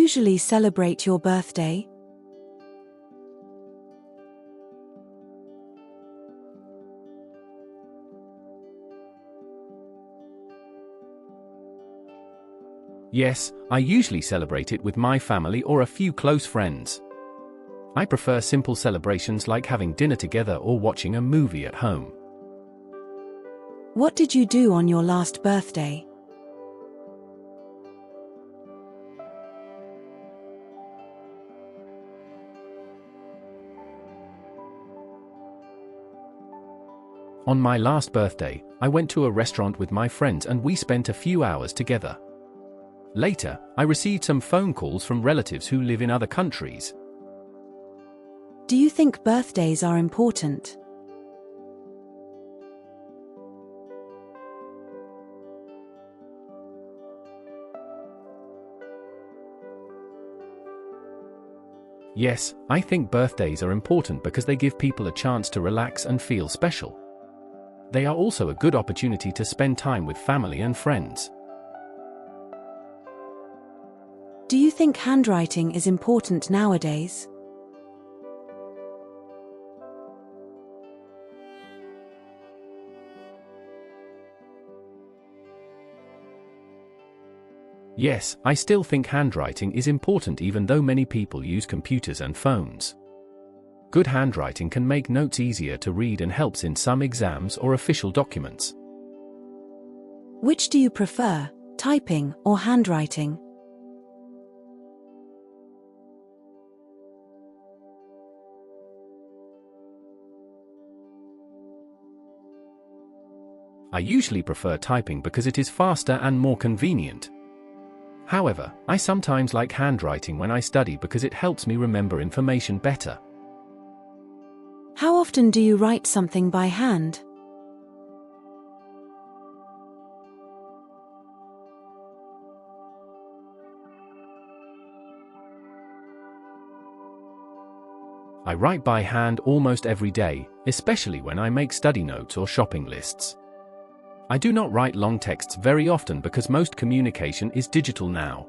usually celebrate your birthday? Yes, I usually celebrate it with my family or a few close friends. I prefer simple celebrations like having dinner together or watching a movie at home. What did you do on your last birthday? On my last birthday, I went to a restaurant with my friends and we spent a few hours together. Later, I received some phone calls from relatives who live in other countries. Do you think birthdays are important? Yes, I think birthdays are important because they give people a chance to relax and feel special. They are also a good opportunity to spend time with family and friends. Do you think handwriting is important nowadays? Yes, I still think handwriting is important even though many people use computers and phones. Good handwriting can make notes easier to read and helps in some exams or official documents. Which do you prefer, typing or handwriting? I usually prefer typing because it is faster and more convenient. However, I sometimes like handwriting when I study because it helps me remember information better. How often do you write something by hand? I write by hand almost every day, especially when I make study notes or shopping lists. I do not write long texts very often because most communication is digital now.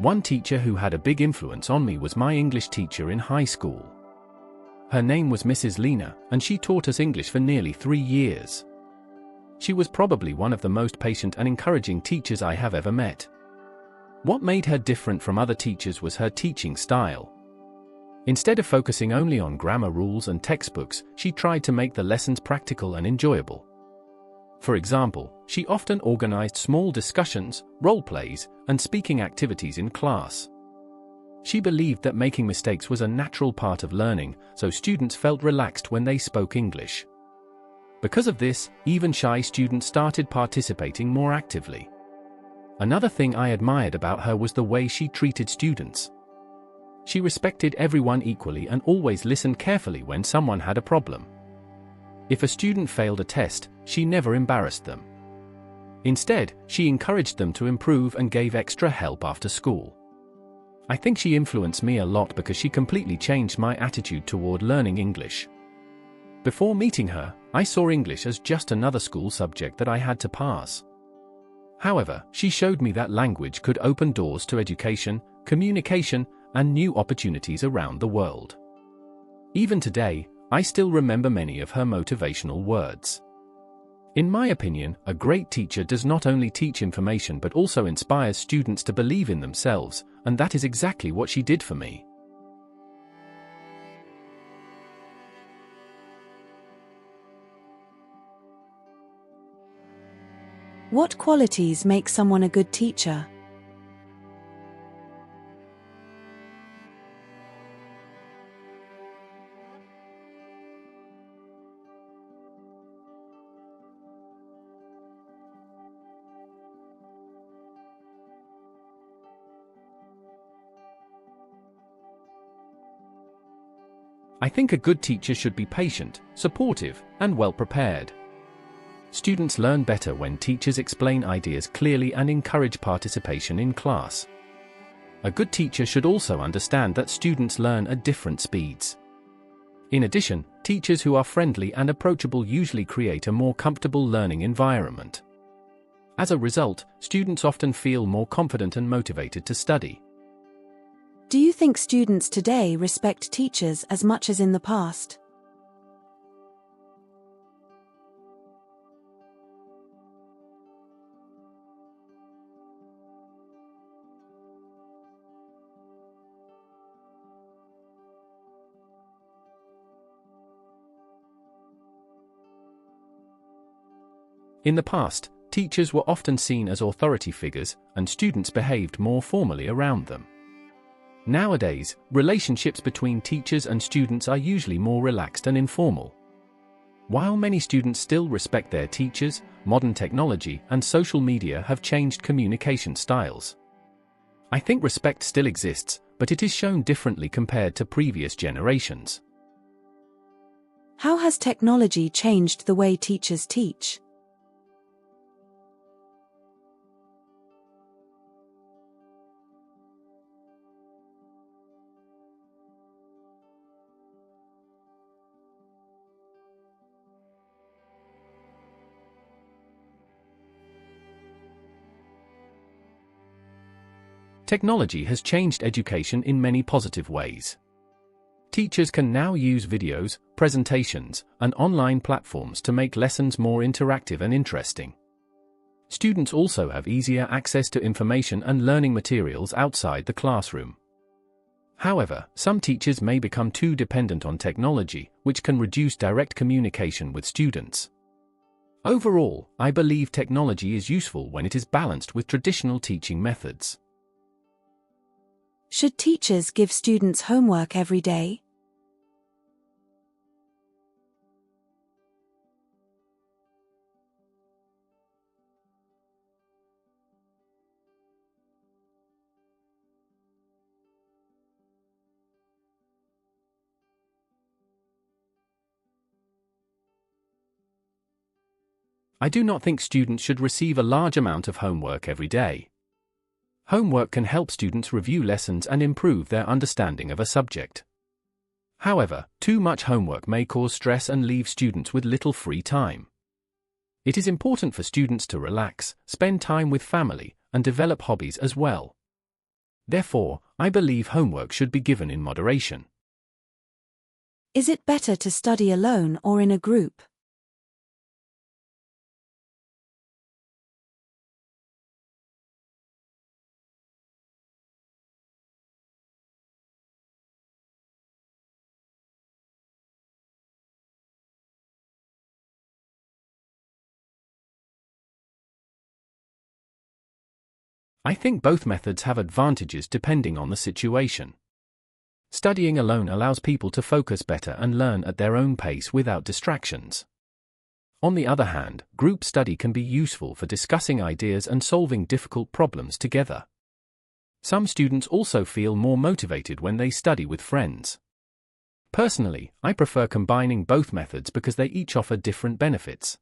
One teacher who had a big influence on me was my English teacher in high school. Her name was Mrs. Lena, and she taught us English for nearly 3 years. She was probably one of the most patient and encouraging teachers I have ever met. What made her different from other teachers was her teaching style. Instead of focusing only on grammar rules and textbooks, she tried to make the lessons practical and enjoyable. For example, she often organized small discussions, role plays, and speaking activities in class. She believed that making mistakes was a natural part of learning, so students felt relaxed when they spoke English. Because of this, even shy students started participating more actively. Another thing I admired about her was the way she treated students. She respected everyone equally and always listened carefully when someone had a problem. If a student failed a test, she never embarrassed them. Instead, she encouraged them to improve and gave extra help after school. I think she influenced me a lot because she completely changed my attitude toward learning English. Before meeting her, I saw English as just another school subject that I had to pass. However, she showed me that language could open doors to education, communication, and new opportunities around the world. Even today, I still remember many of her motivational words. In my opinion, a great teacher does not only teach information but also inspires students to believe in themselves, and that is exactly what she did for me. What qualities make someone a good teacher? I think a good teacher should be patient, supportive, and well prepared. Students learn better when teachers explain ideas clearly and encourage participation in class. A good teacher should also understand that students learn at different speeds. In addition, teachers who are friendly and approachable usually create a more comfortable learning environment. As a result, students often feel more confident and motivated to study. Do you think students today respect teachers as much as in the past? In the past, teachers were often seen as authority figures, and students behaved more formally around them. Nowadays, relationships between teachers and students are usually more relaxed and informal. While many students still respect their teachers, modern technology and social media have changed communication styles. I think respect still exists, but it is shown differently compared to previous generations. How has technology changed the way teachers teach? Technology has changed education in many positive ways. Teachers can now use videos, presentations, and online platforms to make lessons more interactive and interesting. Students also have easier access to information and learning materials outside the classroom. However, some teachers may become too dependent on technology, which can reduce direct communication with students. Overall, I believe technology is useful when it is balanced with traditional teaching methods. Should teachers give students homework every day? I do not think students should receive a large amount of homework every day. Homework can help students review lessons and improve their understanding of a subject. However, too much homework may cause stress and leave students with little free time. It is important for students to relax, spend time with family, and develop hobbies as well. Therefore, I believe homework should be given in moderation. Is it better to study alone or in a group? I think both methods have advantages depending on the situation. Studying alone allows people to focus better and learn at their own pace without distractions. On the other hand, group study can be useful for discussing ideas and solving difficult problems together. Some students also feel more motivated when they study with friends. Personally, I prefer combining both methods because they each offer different benefits.